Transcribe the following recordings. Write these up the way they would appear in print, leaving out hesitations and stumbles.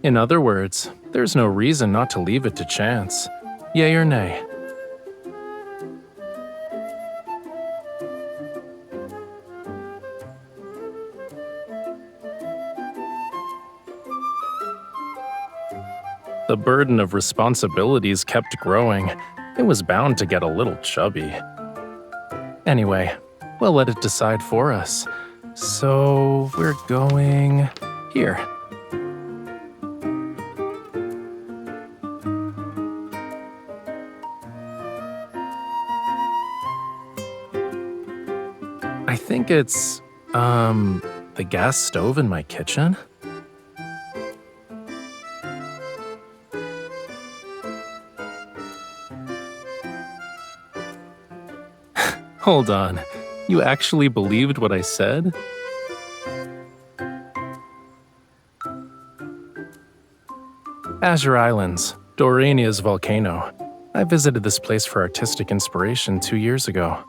In other words, there's no reason not to leave it to chance. Yay or nay? The burden of responsibilities kept growing. It was bound to get a little chubby. Anyway, we'll let it decide for us. So we're going here. I think it's, the gas stove in my kitchen? Hold on, you actually believed what I said? Azure Islands, Dorania's volcano. I visited this place for artistic inspiration 2 years ago.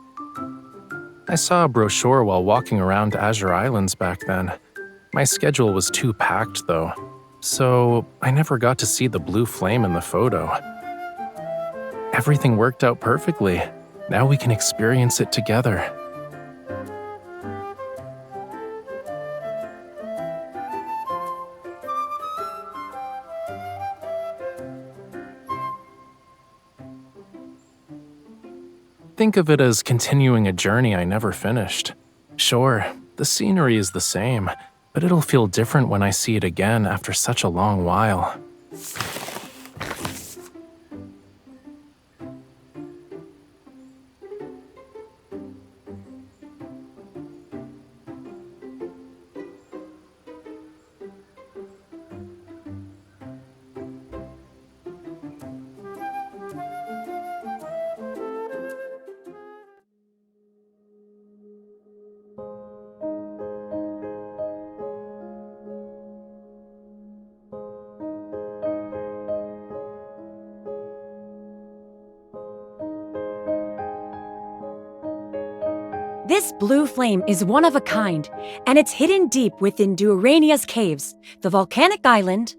I saw a brochure while walking around Azure Islands back then. My schedule was too packed though, so I never got to see the blue flame in the photo. Everything worked out perfectly. Now we can experience it together. Think of it as continuing a journey I never finished. Sure, the scenery is the same, but it'll feel different when I see it again after such a long while. This blue flame is one of a kind, and it's hidden deep within Dorania's caves, the volcanic island.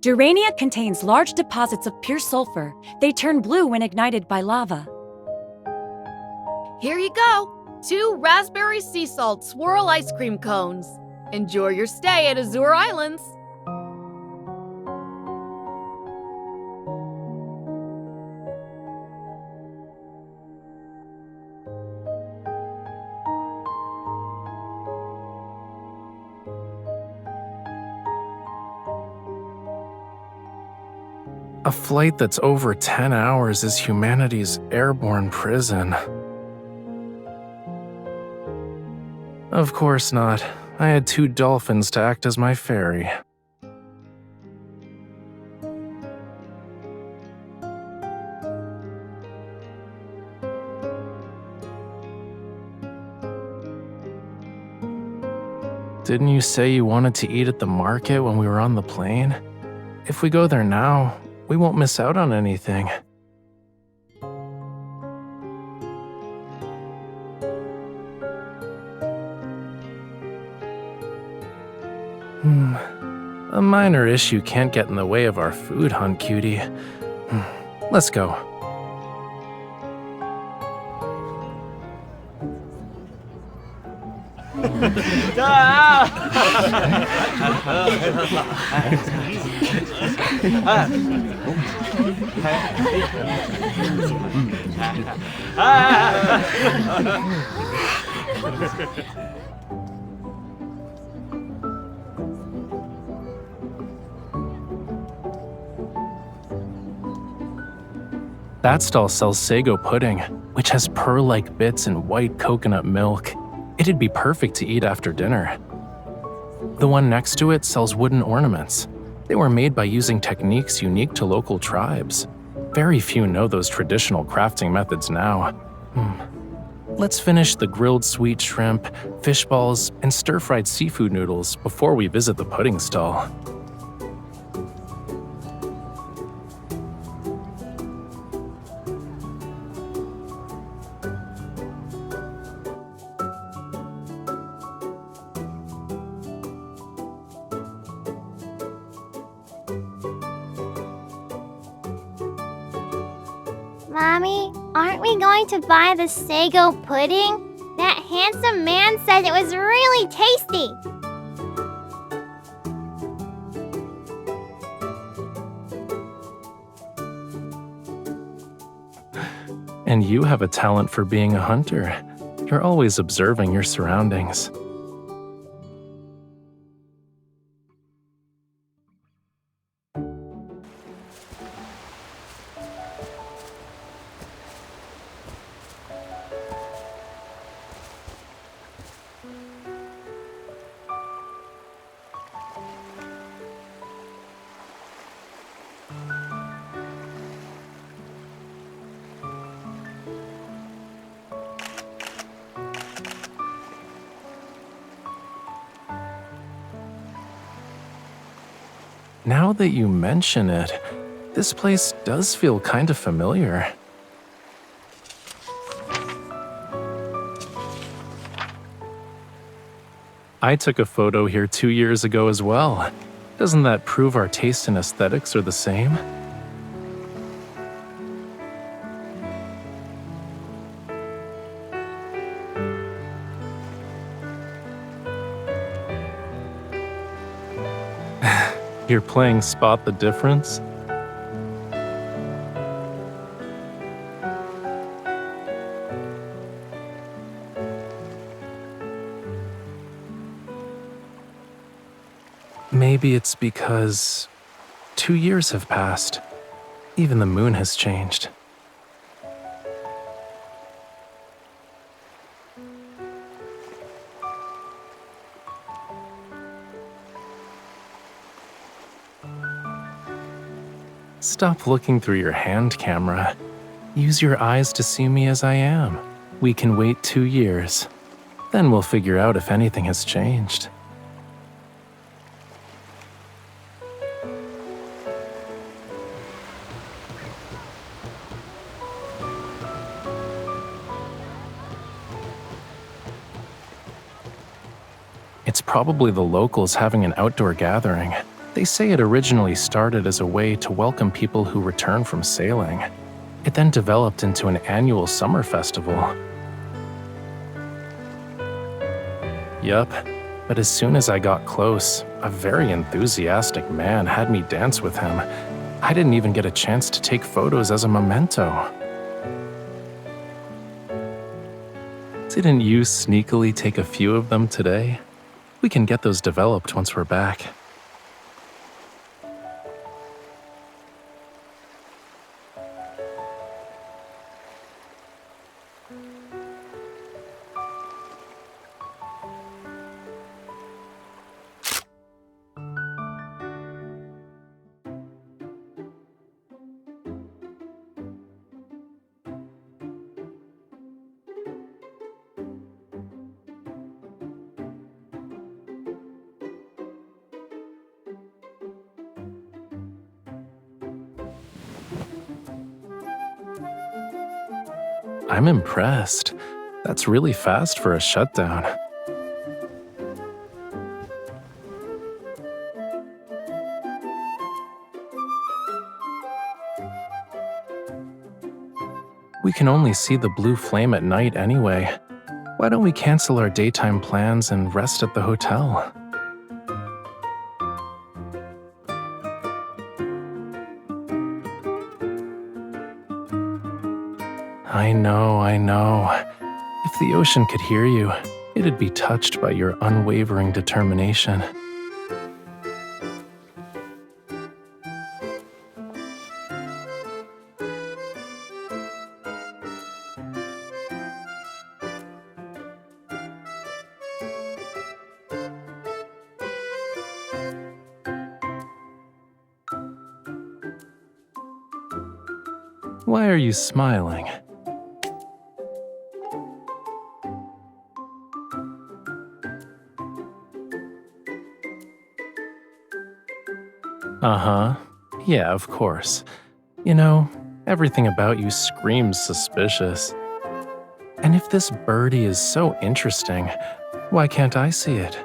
Dorania contains large deposits of pure sulfur. They turn blue when ignited by lava. Here you go! 2 raspberry sea salt swirl ice cream cones. Enjoy your stay at Azure Islands. A flight that's over 10 hours is humanity's airborne prison. Of course not. I had 2 dolphins to act as my ferry. Didn't you say you wanted to eat at the market when we were on the plane? If we go there now, we won't miss out on anything. A minor issue can't get in the way of our food hunt, cutie. Let's go. That stall sells sago pudding, which has pearl-like bits and white coconut milk. It'd be perfect to eat after dinner. The one next to it sells wooden ornaments. They were made by using techniques unique to local tribes. Very few know those traditional crafting methods now. Let's finish the grilled sweet shrimp, fish balls, and stir-fried seafood noodles before we visit the pudding stall. Mommy, aren't we going to buy the sago pudding? That handsome man said it was really tasty. And you have a talent for being a hunter. You're always observing your surroundings. Now that you mention it, this place does feel kind of familiar. I took a photo here 2 years ago as well. Doesn't that prove our taste and aesthetics are the same? You're playing Spot the Difference? Maybe it's because 2 years have passed. Even the moon has changed. Stop looking through your hand camera. Use your eyes to see me as I am. We can wait 2 years. Then we'll figure out if anything has changed. It's probably the locals having an outdoor gathering. They say it originally started as a way to welcome people who return from sailing. It then developed into an annual summer festival. Yup, but as soon as I got close, a very enthusiastic man had me dance with him. I didn't even get a chance to take photos as a memento. Didn't you sneakily take a few of them today? We can get those developed once we're back. I'm impressed. That's really fast for a shutdown. We can only see the blue flame at night anyway. Why don't we cancel our daytime plans and rest at the hotel? I know. If the ocean could hear you, it'd be touched by your unwavering determination. Why are you smiling? Uh-huh. Yeah, of course. You know, everything about you screams suspicious. And if this birdie is so interesting, why can't I see it?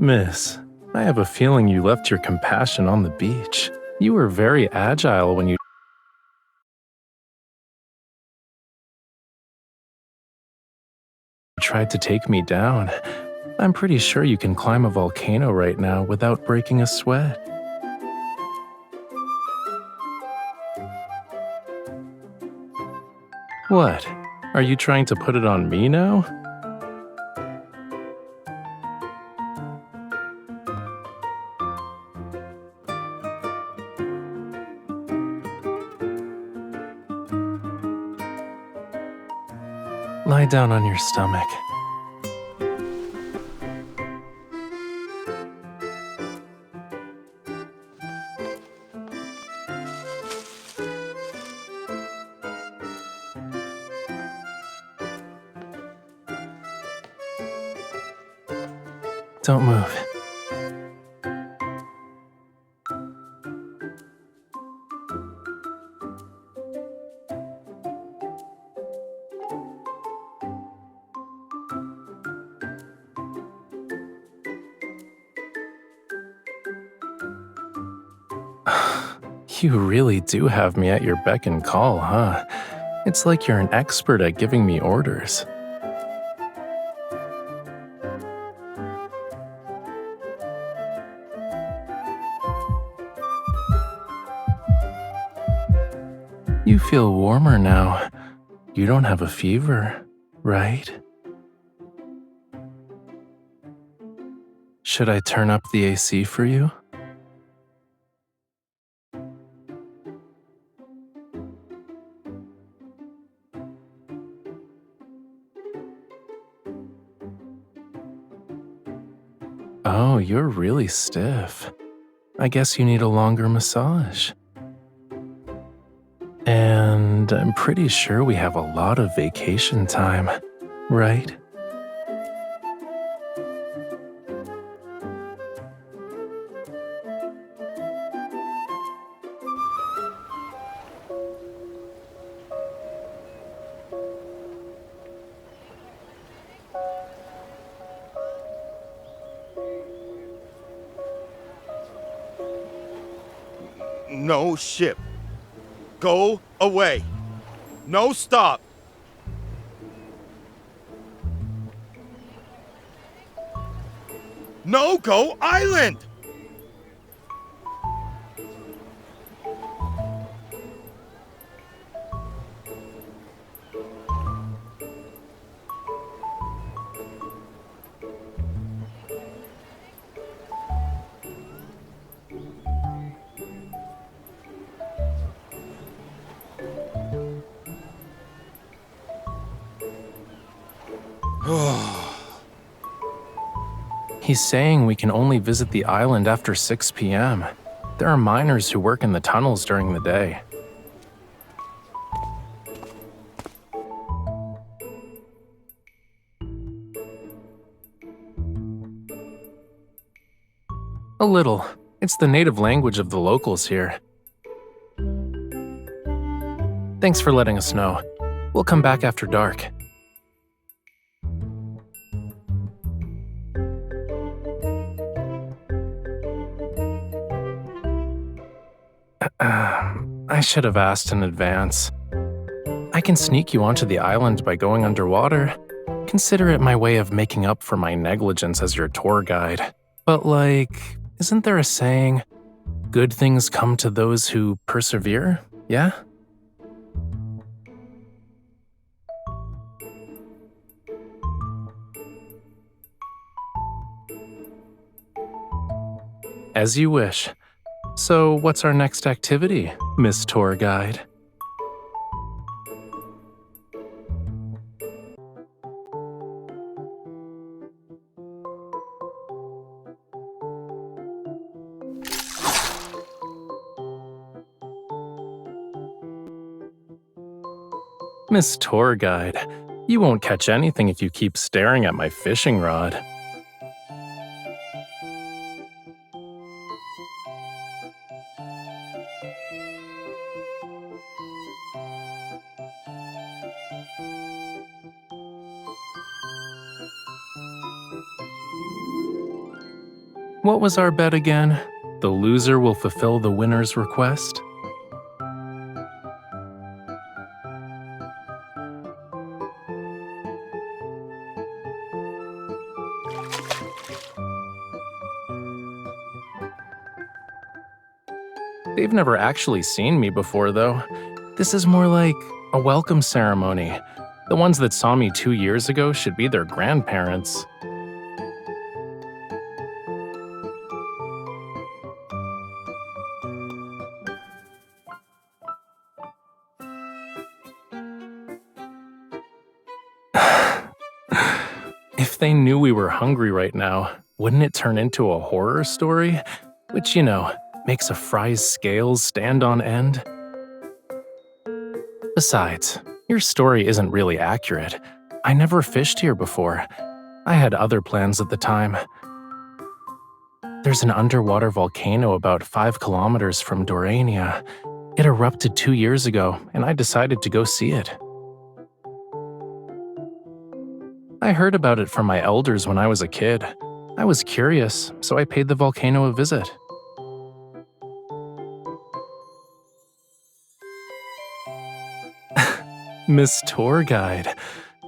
Miss, I have a feeling you left your compassion on the beach. You were very agile when you tried to take me down. I'm pretty sure you can climb a volcano right now without breaking a sweat. What? Are you trying to put it on me now? Lie down on your stomach. Don't move. You really do have me at your beck and call, huh? It's like you're an expert at giving me orders. You feel warmer now. You don't have a fever, right? Should I turn up the AC for you? Oh, you're really stiff. I guess you need a longer massage. And I'm pretty sure we have a lot of vacation time, right? No ship. Go away. No stop. No go island. He's saying we can only visit the island after 6 p.m. There are miners who work in the tunnels during the day. A little. It's the native language of the locals here. Thanks for letting us know. We'll come back after dark. I should have asked in advance. I can sneak you onto the island by going underwater. Consider it my way of making up for my negligence as your tour guide. But isn't there a saying, good things come to those who persevere, yeah? As you wish. So, what's our next activity, Miss Tour Guide? Miss Tour Guide, you won't catch anything if you keep staring at my fishing rod. What was our bet again? The loser will fulfill the winner's request? They've never actually seen me before, though. This is more like a welcome ceremony. The ones that saw me 2 years ago should be their grandparents. If they knew we were hungry right now, wouldn't it turn into a horror story? Which, makes a fry's scales stand on end? Besides, your story isn't really accurate. I never fished here before. I had other plans at the time. There's an underwater volcano about 5 kilometers from Dorania. It erupted 2 years ago, and I decided to go see it. I heard about it from my elders when I was a kid. I was curious, so I paid the volcano a visit. Miss Tour Guide,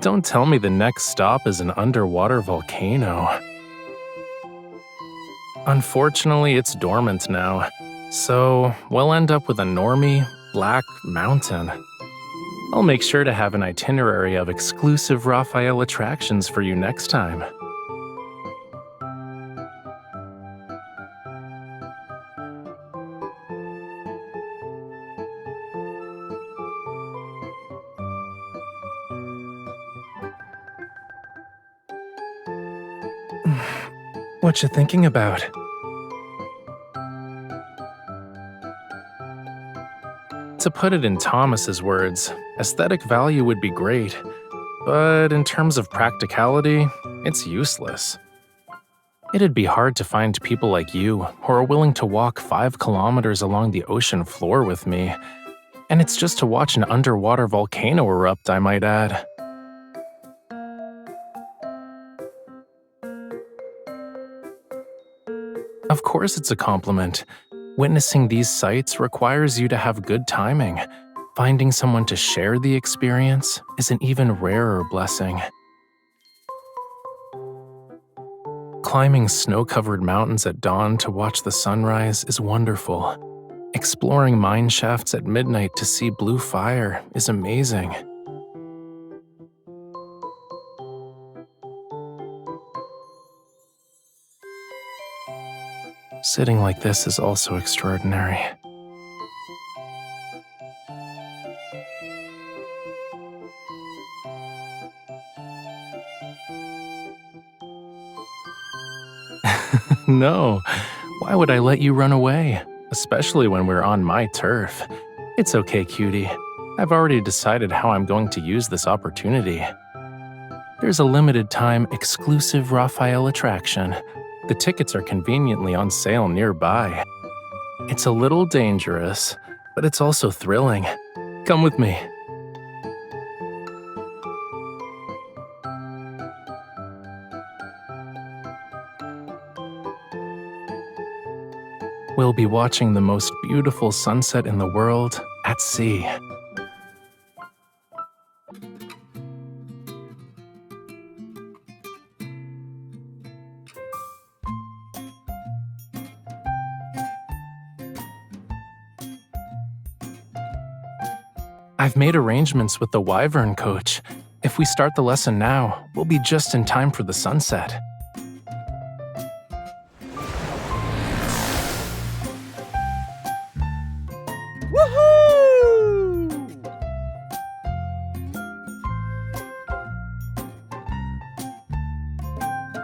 don't tell me the next stop is an underwater volcano. Unfortunately, it's dormant now, so we'll end up with a normie, black mountain. I'll make sure to have an itinerary of exclusive Rafayel attractions for you next time. What you thinking about? To put it in Thomas's words, aesthetic value would be great, but in terms of practicality, it's useless. It'd be hard to find people like you who are willing to walk 5 kilometers along the ocean floor with me, and it's just to watch an underwater volcano erupt, I might add. Of course it's a compliment. Witnessing these sights requires you to have good timing. Finding someone to share the experience is an even rarer blessing. Climbing snow-covered mountains at dawn to watch the sunrise is wonderful. Exploring mine shafts at midnight to see blue fire is amazing. Sitting like this is also extraordinary. No, why would I let you run away? Especially when we're on my turf. It's okay, cutie. I've already decided how I'm going to use this opportunity. There's a limited time exclusive Rafayel attraction. The tickets are conveniently on sale nearby. It's a little dangerous, but it's also thrilling. Come with me. We'll be watching the most beautiful sunset in the world at sea. I've made arrangements with the Wyvern coach. If we start the lesson now, we'll be just in time for the sunset.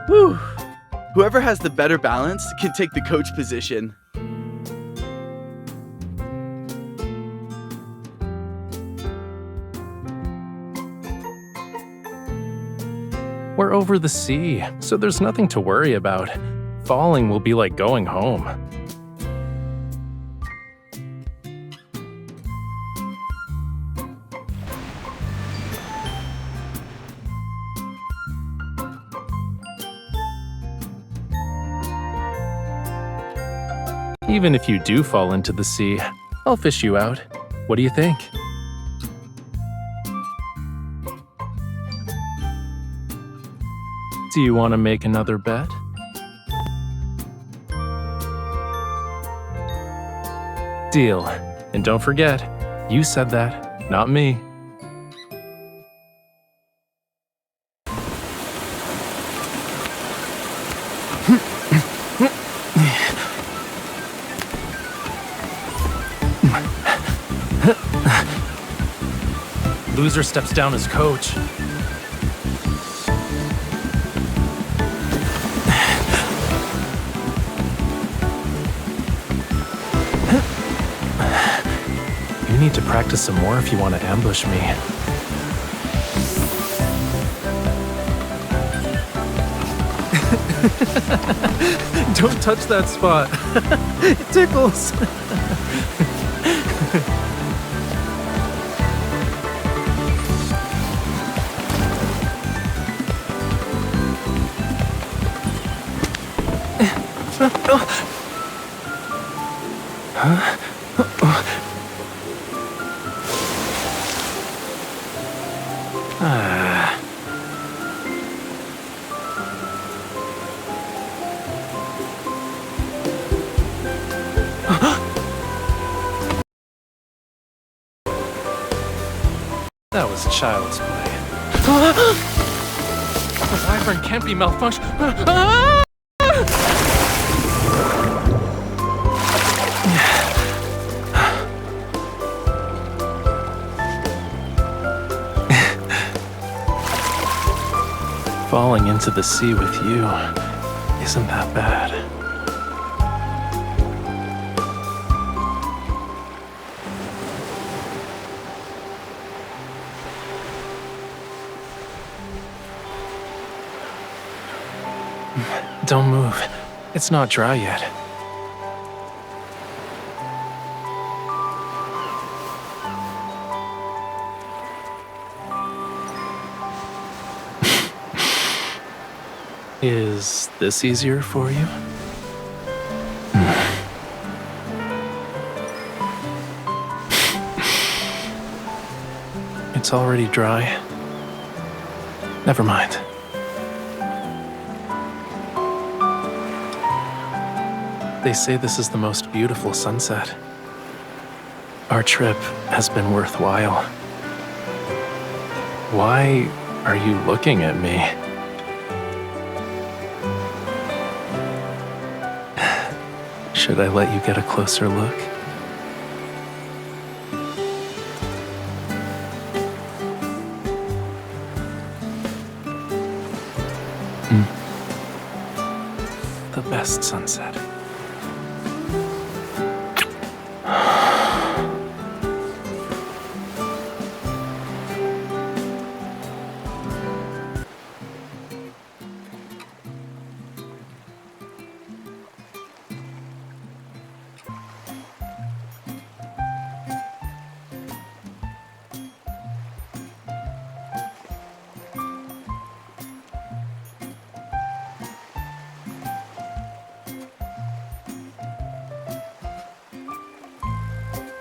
Whew. Whoever has the better balance can take the coach position. over the sea, so there's nothing to worry about. Falling will be like going home. Even if you do fall into the sea, I'll fish you out. What do you think? Do you want to make another bet? Deal. And don't forget, you said that, not me. Loser steps down as coach. You need to practice some more if you want to ambush me. Don't touch that spot. It tickles. That was child's play. The wyvern can't be malfunction. Falling into the sea with you isn't that bad. Don't move. It's not dry yet. Is this easier for you? It's already dry. Never mind. They say this is the most beautiful sunset. Our trip has been worthwhile. Why are you looking at me? Should I let you get a closer look? The best sunset.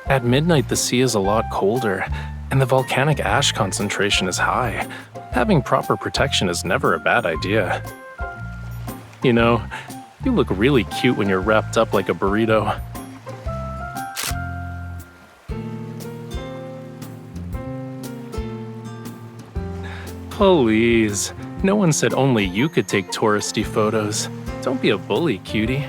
At midnight, the sea is a lot colder, and the volcanic ash concentration is high. Having proper protection is never a bad idea. You know, you look really cute when you're wrapped up like a burrito. Please, no one said only you could take touristy photos. Don't be a bully, cutie.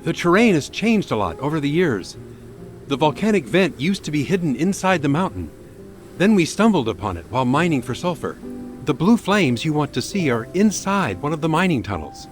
The terrain has changed a lot over the years. The volcanic vent used to be hidden inside the mountain. Then we stumbled upon it while mining for sulfur. The blue flames you want to see are inside one of the mining tunnels.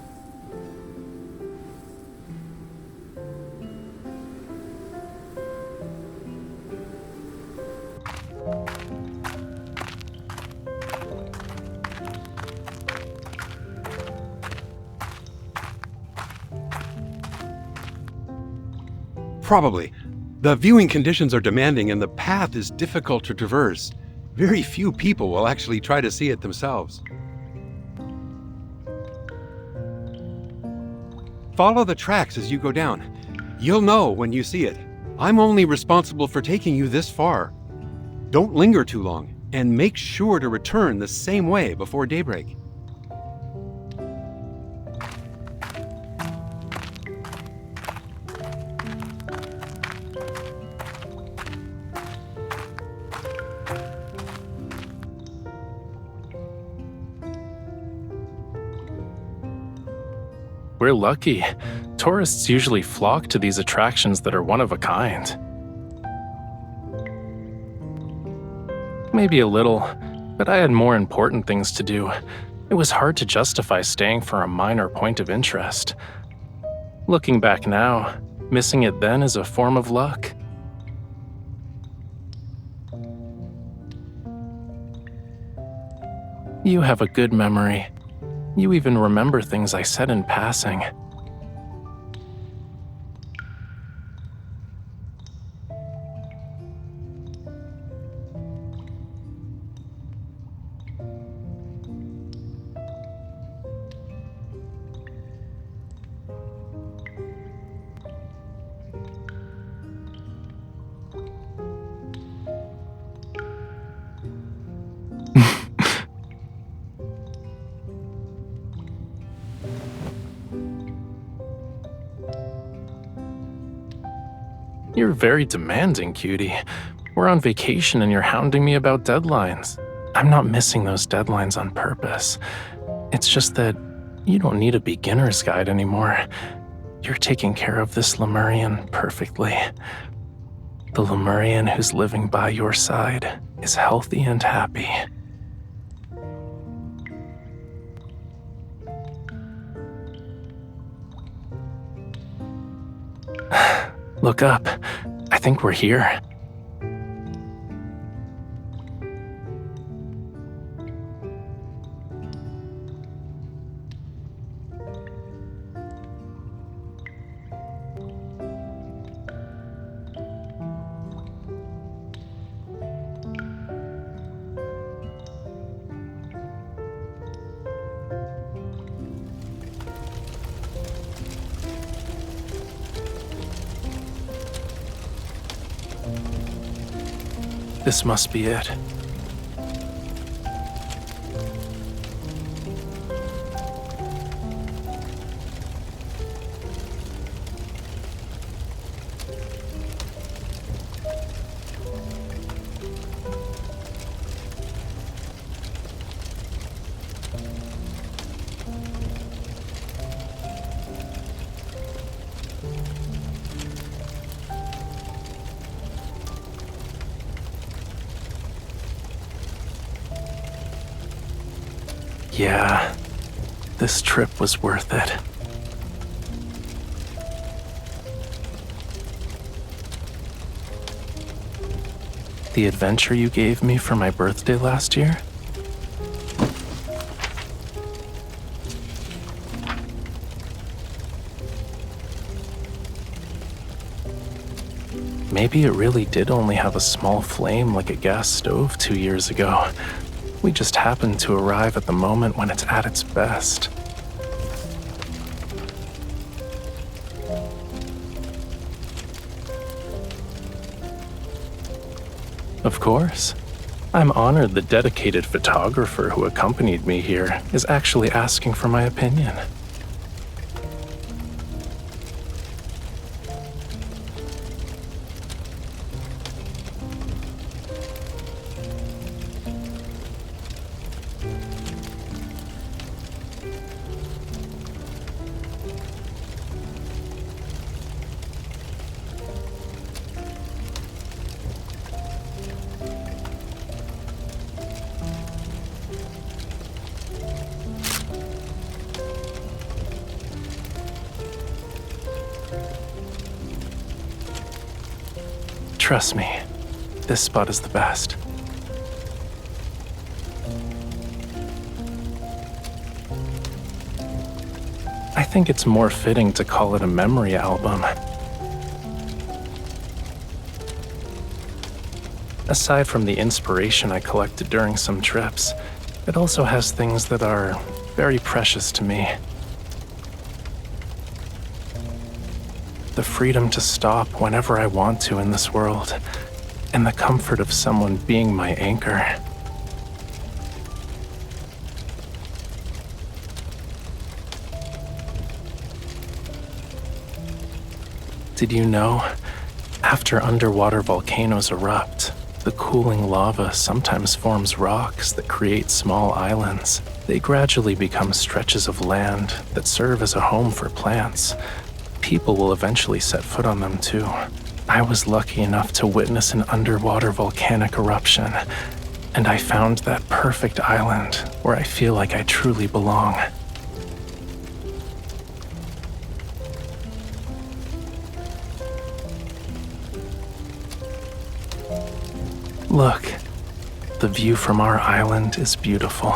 Probably. The viewing conditions are demanding and the path is difficult to traverse. Very few people will actually try to see it themselves. Follow the tracks as you go down. You'll know when you see it. I'm only responsible for taking you this far. Don't linger too long, and make sure to return the same way before daybreak. We're lucky. Tourists usually flock to these attractions that are one of a kind. Maybe a little, but I had more important things to do. It was hard to justify staying for a minor point of interest. Looking back now, missing it then is a form of luck. You have a good memory. You even remember things I said in passing. You're very demanding, cutie. We're on vacation and you're hounding me about deadlines. I'm not missing those deadlines on purpose. It's just that you don't need a beginner's guide anymore. You're taking care of this Lemurian perfectly. The Lemurian who's living by your side is healthy and happy. Look up. I think we're here. This must be it. Yeah, this trip was worth it. The adventure you gave me for my birthday last year? Maybe it really did only have a small flame like a gas stove 2 years ago. We just happened to arrive at the moment when it's at its best. Of course. I'm honored the dedicated photographer who accompanied me here is actually asking for my opinion. Trust me, this spot is the best. I think it's more fitting to call it a memory album. Aside from the inspiration I collected during some trips, it also has things that are very precious to me. The freedom to stop whenever I want to in this world, and the comfort of someone being my anchor. Did you know? After underwater volcanoes erupt, the cooling lava sometimes forms rocks that create small islands. They gradually become stretches of land that serve as a home for plants. People will eventually set foot on them too. I was lucky enough to witness an underwater volcanic eruption, and I found that perfect island where I feel like I truly belong. Look, the view from our island is beautiful.